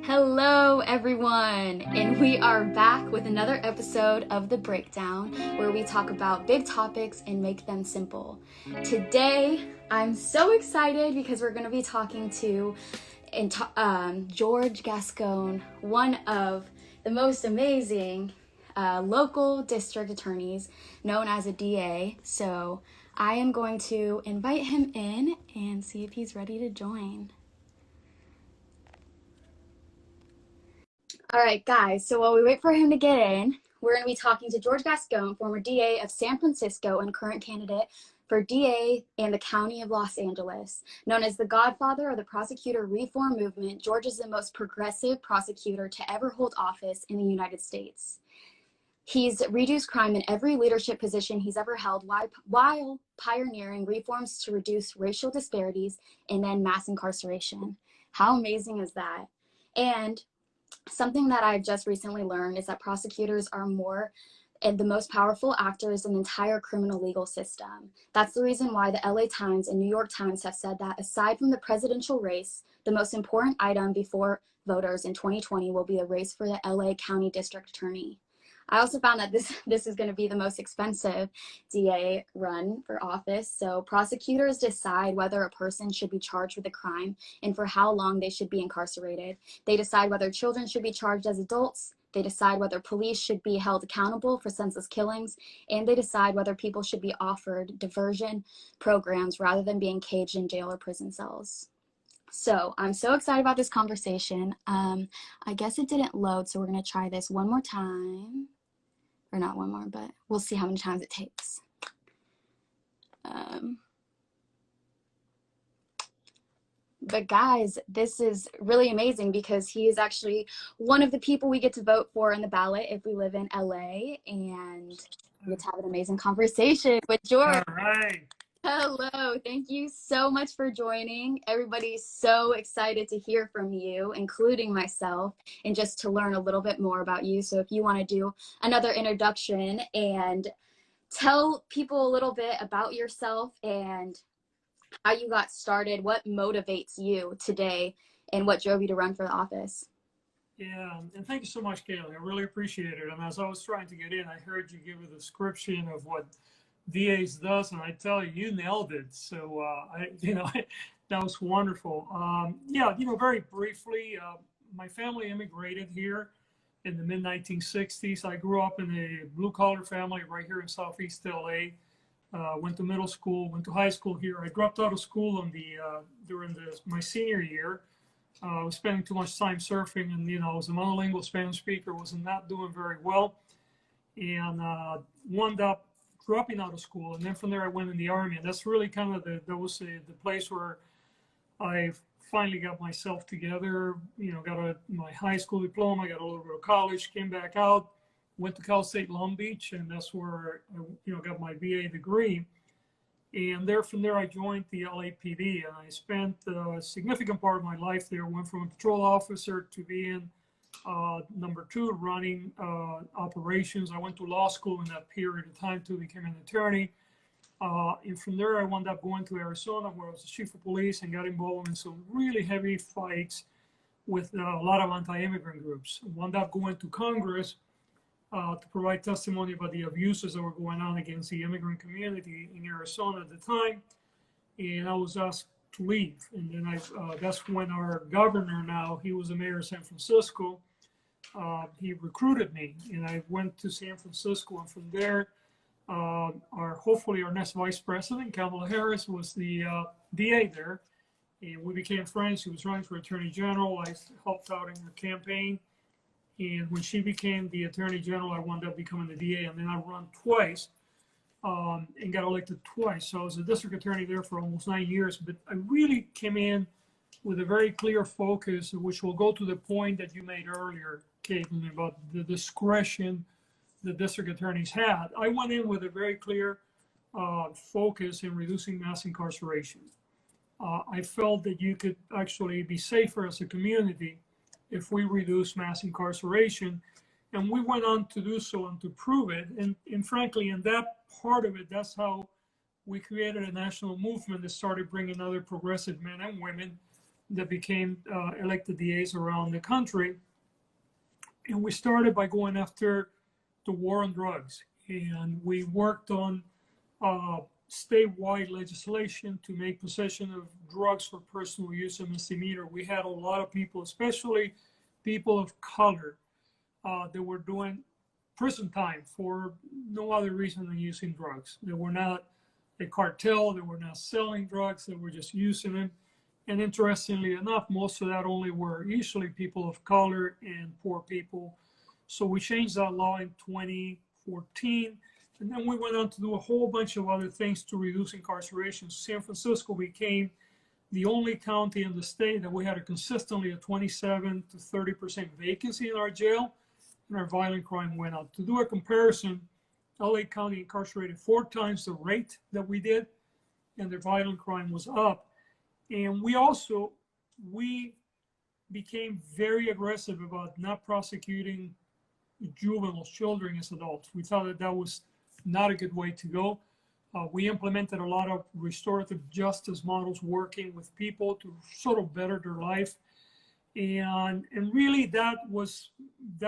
Hello, everyone, and we are back with another episode of The Breakdown, where we talk about big topics and make them simple. Today, I'm so excited because we're going to be talking to George Gascón, one of the most amazing local district attorneys, known as a DA. So I am going to invite him in and see if he's ready to join. All right, guys, so while we wait for him to get in, we're going to be talking to George Gascón, former DA of San Francisco and current candidate for DA in the County of Los Angeles. Known as the godfather of the prosecutor reform movement, George is the most progressive prosecutor to ever hold office in the United States. He's reduced crime in every leadership position he's ever held while pioneering reforms to reduce racial disparities and end mass incarceration. How amazing is that? And something that I've just recently learned is that prosecutors are the most powerful actors in the entire criminal legal system. That's the reason why the LA Times and New York Times have said that aside from the presidential race, the most important item before voters in 2020 will be a race for the LA County District Attorney. I also found that this is going to be the most expensive DA run for office. So prosecutors decide whether a person should be charged with a crime and for how long they should be incarcerated. They decide whether children should be charged as adults. They decide whether police should be held accountable for senseless killings. And they decide whether people should be offered diversion programs rather than being caged in jail or prison cells. So I'm so excited about this conversation. I guess it didn't load, so we're going to try this one more time. Or not one more, but we'll see how many times it takes. But guys, this is really amazing because he is actually one of the people we get to vote for in the ballot if we live in LA, and we get to have an amazing conversation with George. All right. Hello, thank you so much for joining. Everybody's so excited to hear from you, including myself, and just to learn a little bit more about you. So if you want to do another introduction and tell people a little bit about yourself and how you got started, what motivates you today, and what drove you to run for the office. Yeah, and thank you so much, Katelyn. I really appreciate it. And as I was trying to get in, I heard you give a description of what DAs does, and I tell you, you nailed it. So, that was wonderful. Yeah, very briefly, my family immigrated here in the mid-1960s. I grew up in a blue-collar family right here in Southeast LA. Went to middle school, went to high school here. I dropped out of school during my senior year. I was spending too much time surfing, and, I was a monolingual Spanish speaker, was not doing very well, and wound up dropping out of school, and then from there I went in the Army, and that's really kind of the place where I finally got myself together. Got my high school diploma, got a little bit of college, came back out, went to Cal State Long Beach, and that's where I got my BA degree. And from there I joined the LAPD, and I spent a significant part of my life there. Went from a patrol officer to being number 2, running operations. I went to law school in that period of time to become an attorney. And from there, I wound up going to Arizona, where I was the chief of police and got involved in some really heavy fights with a lot of anti-immigrant groups. Wound up going to Congress to provide testimony about the abuses that were going on against the immigrant community in Arizona at the time. And I was asked to leave. And then that's when our governor now, he was the mayor of San Francisco, he recruited me, and I went to San Francisco, and from there, hopefully our next vice president, Kamala Harris, was the DA there, and we became friends. She was running for attorney general. I helped out in her campaign, and when she became the attorney general, I wound up becoming the DA, and then I ran twice and got elected twice. So I was a district attorney there for almost 9 years, but I really came in with a very clear focus, which will go to the point that you made earlier, Katelyn, about the discretion the district attorneys had. I went in with a very clear focus in reducing mass incarceration. I felt that you could actually be safer as a community if we reduce mass incarceration. And we went on to do so and to prove it. And frankly, in that part of it, that's how we created a national movement that started bringing other progressive men and women that became elected DAs around the country. And we started by going after the war on drugs. And we worked on statewide legislation to make possession of drugs for personal use a misdemeanor. We had a lot of people, especially people of color, that were doing prison time for no other reason than using drugs. They were not a cartel, they were not selling drugs, they were just using them. And interestingly enough, most of that only were usually people of color and poor people. So we changed that law in 2014. And then we went on to do a whole bunch of other things to reduce incarceration. San Francisco became the only county in the state that we had consistently a 27 to 30% vacancy in our jail, and our violent crime went up. To do a comparison, LA County incarcerated 4 times the rate that we did, and their violent crime was up. And we became very aggressive about not prosecuting juveniles, children as adults. We thought that that was not a good way to go. We implemented a lot of restorative justice models, working with people to sort of better their life. And really that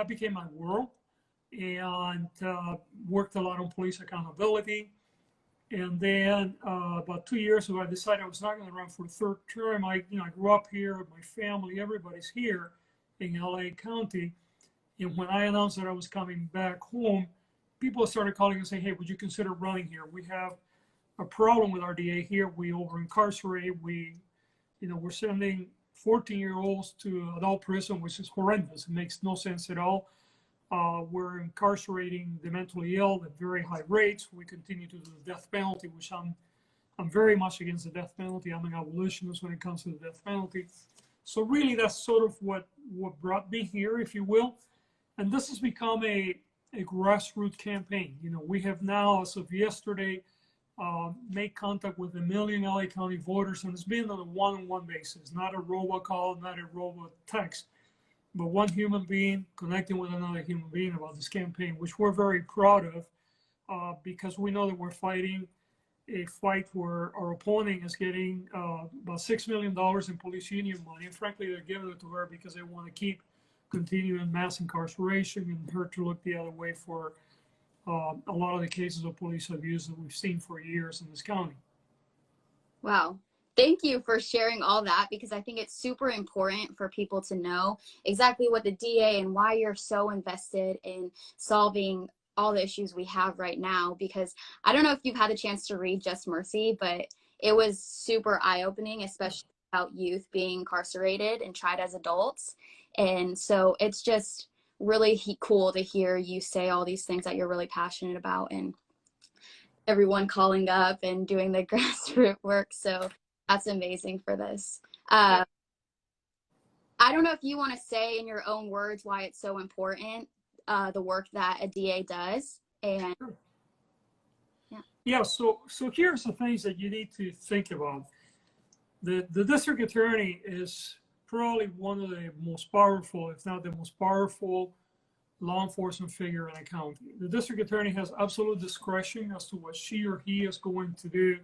became my world, and worked a lot on police accountability. And then about 2 years ago, I decided I was not going to run for a third term. I grew up here, my family, everybody's here in LA County. And when I announced that I was coming back home, people started calling and saying, hey, would you consider running here? We have a problem with our DA here. We over-incarcerate. We're sending 14-year-olds to adult prison, which is horrendous. It makes no sense at all. We're incarcerating the mentally ill at very high rates. We continue to do the death penalty, which I'm very much against the death penalty. I'm an abolitionist when it comes to the death penalty. So really, that's sort of what brought me here, if you will. And this has become a grassroots campaign. We have now, as of yesterday, made contact with 1 million LA County voters, and it's been on a one-on-one basis, not a robocall, not a robot text, but one human being connecting with another human being about this campaign, which we're very proud of, because we know that we're fighting a fight where our opponent is getting about $6 million in police union money. And frankly, they're giving it to her because they want to keep continuing mass incarceration and her to look the other way for a lot of the cases of police abuse that we've seen for years in this county. Wow. Thank you for sharing all that, because I think it's super important for people to know exactly what the DA and why you're so invested in solving all the issues we have right now. Because I don't know if you've had a chance to read Just Mercy, but it was super eye-opening, especially about youth being incarcerated and tried as adults. And so it's just really cool to hear you say all these things that you're really passionate about, and everyone calling up and doing the grassroots work. So that's amazing for this. I don't know if you want to say in your own words why it's so important, the work that a DA does. And yeah, so here's the things that you need to think about. The district attorney is probably one of the most powerful, if not the most powerful, law enforcement figure in a county. The district attorney has absolute discretion as to what she or he is going to do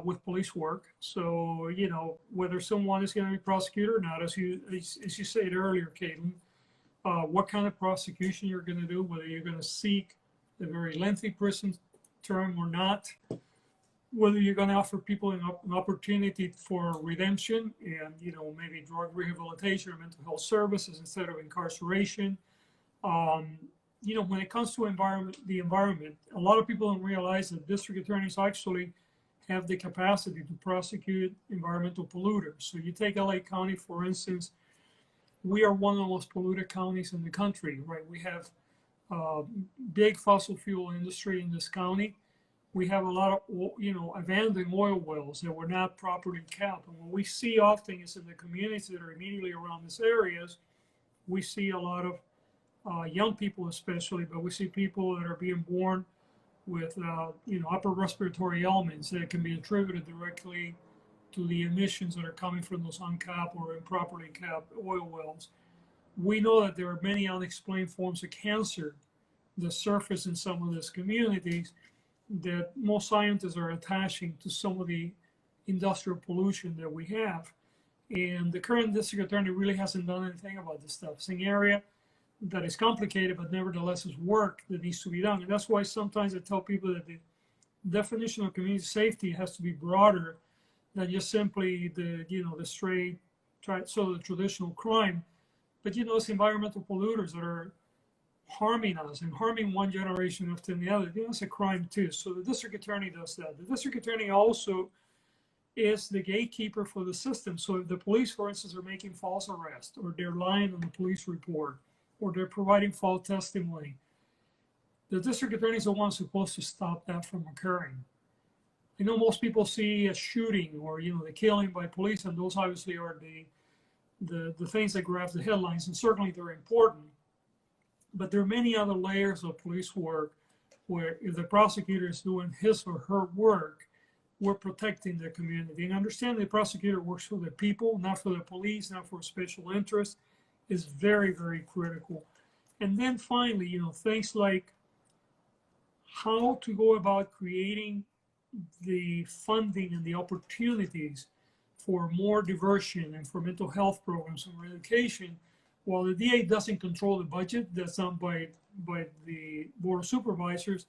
with police work. So, whether someone is going to be prosecuted or not, as you said earlier, Katelyn, what kind of prosecution you're going to do, whether you're going to seek a very lengthy prison term or not, whether you're going to offer people an opportunity for redemption and, maybe drug rehabilitation or mental health services instead of incarceration. When it comes to the environment, a lot of people don't realize that district attorneys actually have the capacity to prosecute environmental polluters. So you take LA County, for instance, we are one of the most polluted counties in the country, right? We have big fossil fuel industry in this county. We have a lot of, abandoned oil wells that were not properly capped. And what we see often is in the communities that are immediately around these areas, we see a lot of young people especially, but we see people that are being born with, upper respiratory ailments that can be attributed directly to the emissions that are coming from those uncapped or improperly capped oil wells. We know that there are many unexplained forms of cancer that surface in some of these communities that most scientists are attaching to some of the industrial pollution that we have. And the current district attorney really hasn't done anything about this stuff. It's an area that is complicated, but nevertheless is work that needs to be done. And that's why sometimes I tell people that the definition of community safety has to be broader than just simply the, the straight, the traditional crime. But, it's environmental polluters that are harming us and harming one generation after the other. It's a crime too. So the district attorney does that. The district attorney also is the gatekeeper for the system. So if the police, for instance, are making false arrests, or they're lying on the police report, or they're providing false testimony, the district attorney is the one supposed to stop that from occurring. I know most people see a shooting or the killing by police, and those obviously are the things that grab the headlines, and certainly they're important. But there are many other layers of police work where if the prosecutor is doing his or her work, we're protecting the community. And understand the prosecutor works for the people, not for the police, not for special interests, is very, very critical. And then finally, things like how to go about creating the funding and the opportunities for more diversion and for mental health programs and education. While the DA doesn't control the budget, that's done by the Board of Supervisors.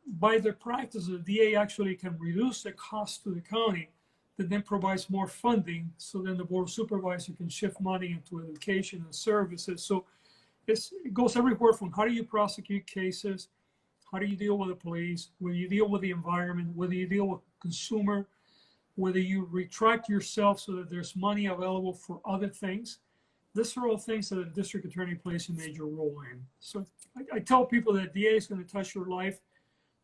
By their practice, the DA actually can reduce the cost to the county that then provides more funding, so then the Board of Supervisors can shift money into education and services. So it goes everywhere from how do you prosecute cases, how do you deal with the police, whether you deal with the environment, whether you deal with consumer, whether you retract yourself so that there's money available for other things. These are all things that a district attorney plays a major role in. So I tell people that DA is going to touch your life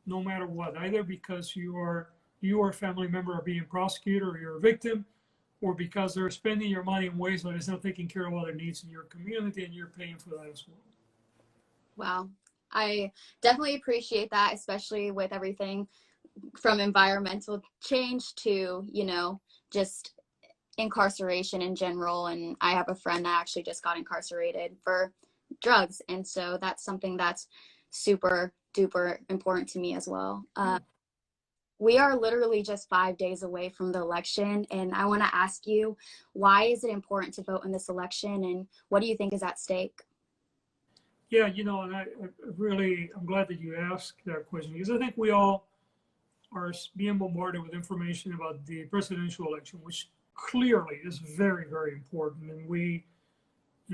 no matter what, either because you are a family member of being prosecutor, or you're a victim, or because they're spending your money in ways that is not taking care of other needs in your community, and you're paying for that as well. Wow. I definitely appreciate that, especially with everything from environmental change to, just incarceration in general. And I have a friend that actually just got incarcerated for drugs. And so that's something that's super duper important to me as well. We are literally just 5 days away from the election, and I want to ask you, why is it important to vote in this election, and what do you think is at stake? Yeah, and I'm glad that you asked that question, because I think we all are being bombarded with information about the presidential election, which clearly is very, very important. And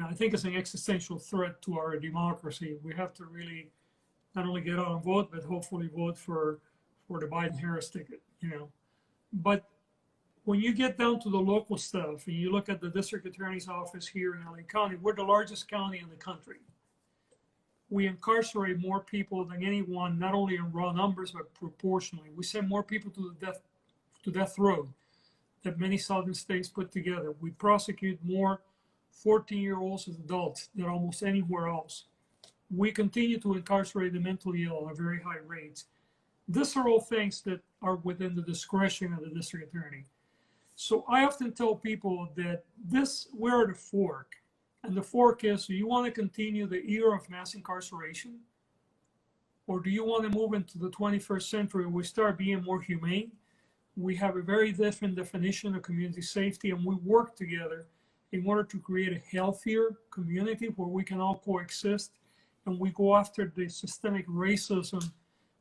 I think it's an existential threat to our democracy. We have to really not only get out and vote, but hopefully vote for the Biden-Harris ticket, But when you get down to the local stuff and you look at the district attorney's office here in LA County, we're the largest county in the country. We incarcerate more people than anyone, not only in raw numbers, but proportionally. We send more people to death row than many southern states put together. We prosecute more 14-year-olds as adults than almost anywhere else. We continue to incarcerate the mentally ill at very high rates. These are all things that are within the discretion of the district attorney. So I often tell people that we're at a fork. And the fork is, do you want to continue the era of mass incarceration? Or do you want to move into the 21st century where we start being more humane? We have a very different definition of community safety, and we work together in order to create a healthier community where we can all coexist, and we go after the systemic racism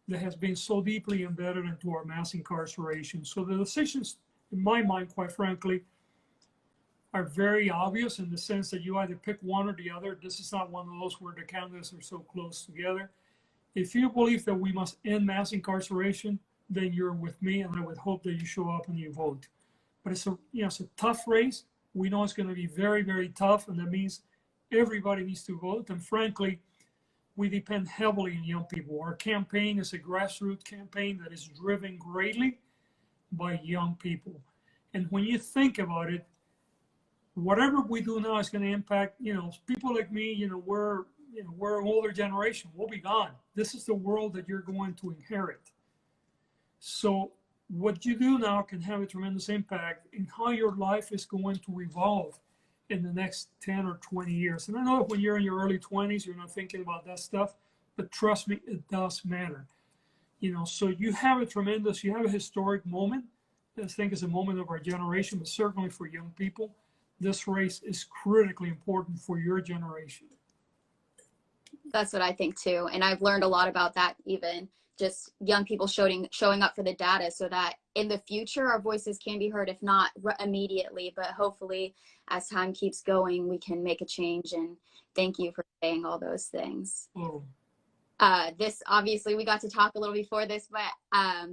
that has been so deeply embedded into our mass incarceration. So the decisions, in my mind, quite frankly, are very obvious in the sense that you either pick one or the other. This is not one of those where the candidates are so close together. If you believe that we must end mass incarceration, then you're with me, and I would hope that you show up and you vote. But it's a tough race. We know it's going to be very, very tough, and that means everybody needs to vote. And frankly, we depend heavily on young people. Our campaign is a grassroots campaign that is driven greatly by young people. And when you think about it, whatever we do now is going to impact, people like me, we're an older generation. We'll be gone. This is the world that you're going to inherit. So what you do now can have a tremendous impact in how your life is going to evolve in the next 10 or 20 years. And I know that when you're in your early 20s, you're not thinking about that stuff, but trust me, it does matter. So you have a historic moment I think it's a moment of our generation, but certainly for young people, this race is critically important for your generation. That's what I think too. And I've learned a lot about that, even just young people showing up for the data, so that in the future our voices can be heard, if not immediately, but hopefully as time keeps going, we can make a change. And thank you for saying all those things. Oh. This, obviously, we got to talk a little before this, but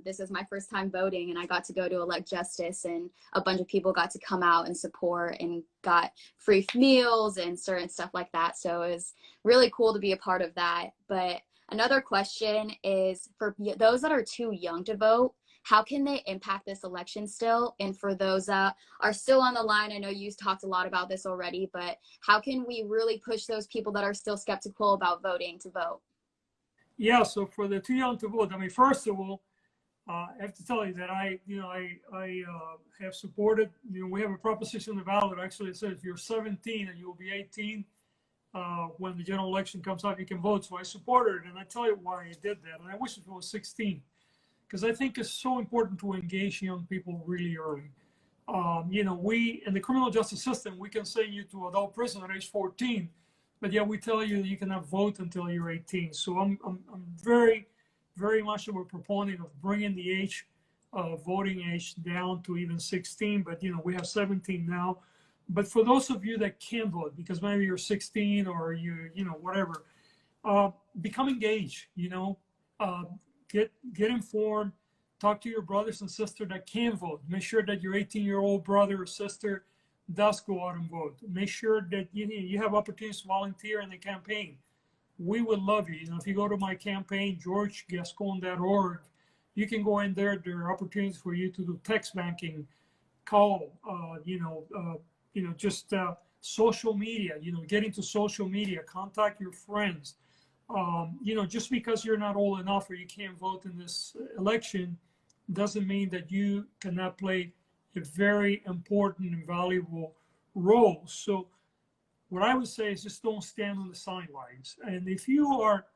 this is my first time voting, and I got to go to elect justice, and a bunch of people got to come out and support and got free meals and certain stuff like that. So it was really cool to be a part of that. But another question is, for those that are too young to vote, how can they impact this election still? And for those that are still on the line, I know you talked a lot about this already, but how can we really push those people that are still skeptical about voting to vote? Yeah, so for the too young to vote, I mean, first of all, I have to tell you that I have supported, we have a proposition in the ballot, actually, it says if you're 17 and you'll be 18, when the general election comes up, you can vote. So I supported it, and I tell you why I did that. And I wish it was 16, because I think it's so important to engage young people really early. We, in the criminal justice system, we can send you to adult prison at age 14, but yeah, we tell you that you cannot vote until you're 18. So I'm very, very much of a proponent of bringing the age, voting age down to even 16. But we have 17 now. But for those of you that can vote, because maybe you're 16 or whatever, become engaged. Get informed. Talk to your brothers and sisters that can vote. Make sure that your 18-year-old brother or sister does go out and vote. Make sure that you have opportunities to volunteer in the campaign. We would love you. If you go to my campaign, georgegascon.org, you can go in there. There are opportunities for you to do text banking, call, just social media. Get into social media, contact your friends. Just because you're not old enough or you can't vote in this election doesn't mean that you cannot play a very important and valuable role. So what I would say is just don't stand on the sidelines. And if you are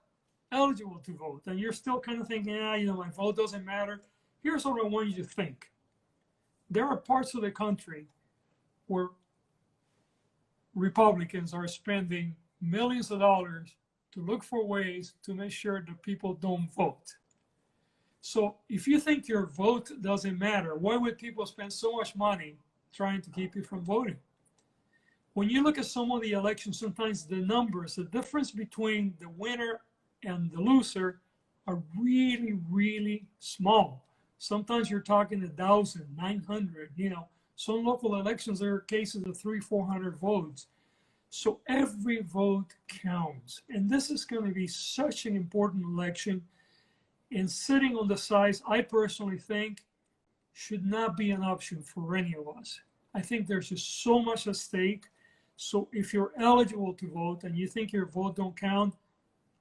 eligible to vote and you're still kind of thinking, my vote doesn't matter, here's what I want you to think. There are parts of the country where Republicans are spending millions of dollars to look for ways to make sure that people don't vote. So if you think your vote doesn't matter, why would people spend so much money trying to keep you from voting? When you look at some of the elections, sometimes the numbers, the difference between the winner and the loser are really, really small. Sometimes you're talking 1,000, 900, some local elections, there are cases of 300-400 votes. So every vote counts. And this is going to be such an important election. And sitting on the sides, I personally think, should not be an option for any of us. I think there's just so much at stake. So if you're eligible to vote and you think your vote don't count,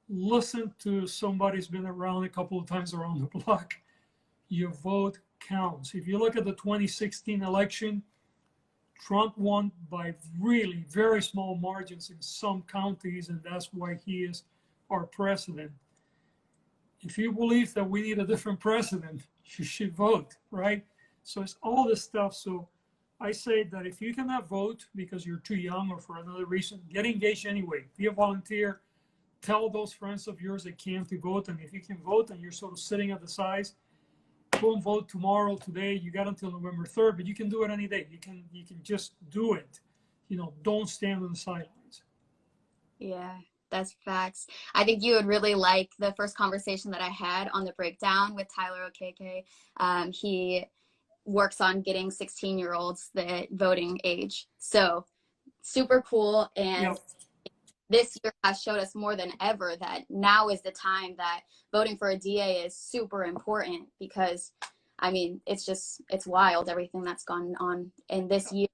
listen to somebody who's been around a couple of times around the block. Your vote counts. If you look at the 2016 election, Trump won by really very small margins in some counties, and that's why he is our president. If you believe that we need a different president, you should vote, right? So it's all this stuff. So I say that if you cannot vote because you're too young or for another reason, get engaged anyway. Be a volunteer. Tell those friends of yours that can to vote. And if you can vote and you're sort of sitting at the sides, go and vote tomorrow, today. You got until November 3rd, but you can do it any day. You can just do it. Don't stand on the sidelines. Yeah, that's facts. I think you would really like the first conversation that I had on the breakdown with Tyler Okeke. He works on getting 16-year-olds the voting age. So super cool. And Yep. This year has showed us more than ever that now is the time that voting for a DA is super important, because it's wild, everything that's gone on in this year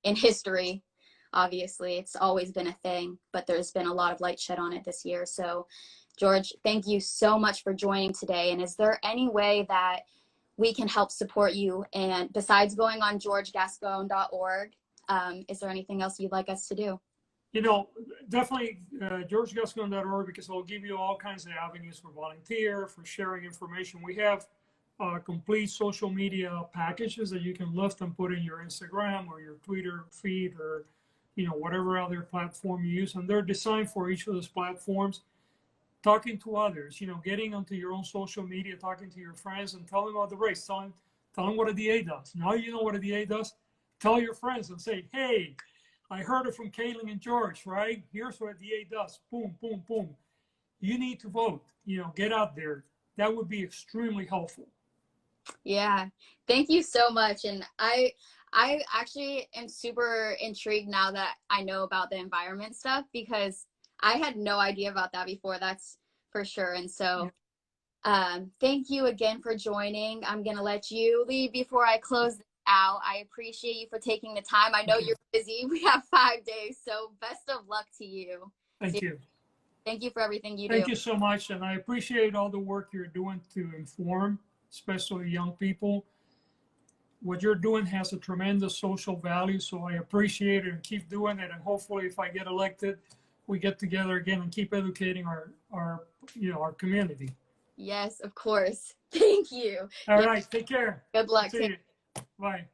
in history. Obviously, it's always been a thing, but there's been a lot of light shed on it this year. So, George, thank you so much for joining today. And is there any way that we can help support you? And besides going on georgegascon.org, is there anything else you'd like us to do? Definitely georgegascon.org, because it'll give you all kinds of avenues for volunteer, for sharing information. We have complete social media packages that you can lift and put in your Instagram or your Twitter feed, or whatever other platform you use, and they're designed for each of those platforms. Talking to others, getting onto your own social media, talking to your friends, and telling them about the race. Tell them what a DA does. Now you know what a DA does. Tell your friends and say, hey, I heard it from Katelyn and George, right? Here's what a DA does. Boom, boom, boom. You need to vote. Get out there. That would be extremely helpful. Yeah, thank you so much. And I actually am super intrigued now that I know about the environment stuff, because I had no idea about that before. That's for sure. And so thank you again for joining. I'm going to let you leave before I close this out. I appreciate you for taking the time. I know you're busy. We have 5 days, so best of luck to you. Thank you. Thank you for everything you do. Thank you so much. And I appreciate all the work you're doing to inform, especially young people. What you're doing has a tremendous social value, so I appreciate it, and keep doing it. And hopefully, if I get elected, we get together again and keep educating our community. Yes, of course. Thank you. All right. Take care. Good luck. See you. Bye.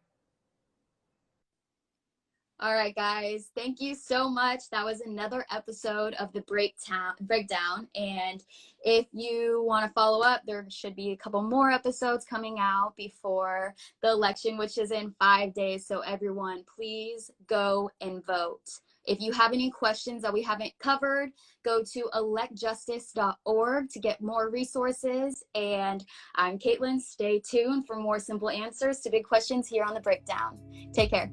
All right, guys. Thank you so much. That was another episode of the Breakdown. And if you want to follow up, there should be a couple more episodes coming out before the election, which is in 5 days. So everyone, please go and vote. If you have any questions that we haven't covered, go to electjustice.org to get more resources. And I'm Katelyn. Stay tuned for more simple answers to big questions here on The Breakdown. Take care.